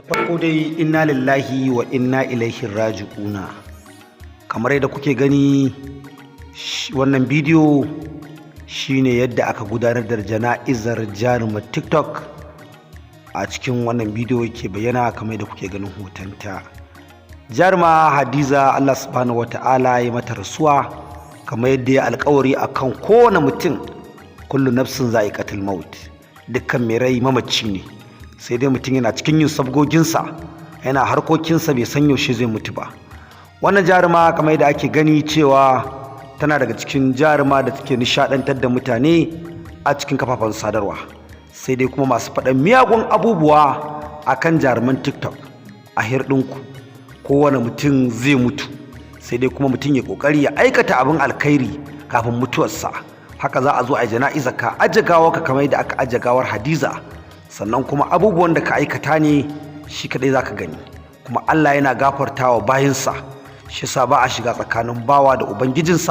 Farko dai inna lillahi wa inna ilaihi raji'una. Kamar yadda kuke gani wannan bidiyo shine yadda aka gudanar da jana'izar jarumar TikTok. A cikin wannan bidiyo yake bayyana kamar yadda kuke ganin hotonta. Jaruma Hadiza Allah subhanahu wata'ala ya mata rasuwa kamar yadda ya alƙawari akan kowane mutum, kullu nafsin za'iqatul maut, dukkan mai rai mamaci ne. Sai dai mutum yana cikin yin sabgoginsa, yana harkokinsa, bai san yaushe zai mutu ba. Wannan jaruma kamar yadda ake gani cewa tana daga cikin jaruma da take nishadantar da mutane a cikin kafafen sadarwa. Sai dai kuma masu faɗan miyagun abubuwa akan jaruman TikTok, a hirɗinku kowane mutum zai mutu, sai dai kuma mutum ya ƙoƙari ya aikata abin alkhairi kafin mutuwarsa. Haka za a zo a jana'izar ka, aje gawarka kamar yadda aka aje gawar Hadiza. Sannan kuma abubuwan da ka aikata ne shi kadai zaka gani, kuma Allah yana gafartawa bayinsa. Shi yasa ba a shiga tsakanin bawa da ubangijinsa.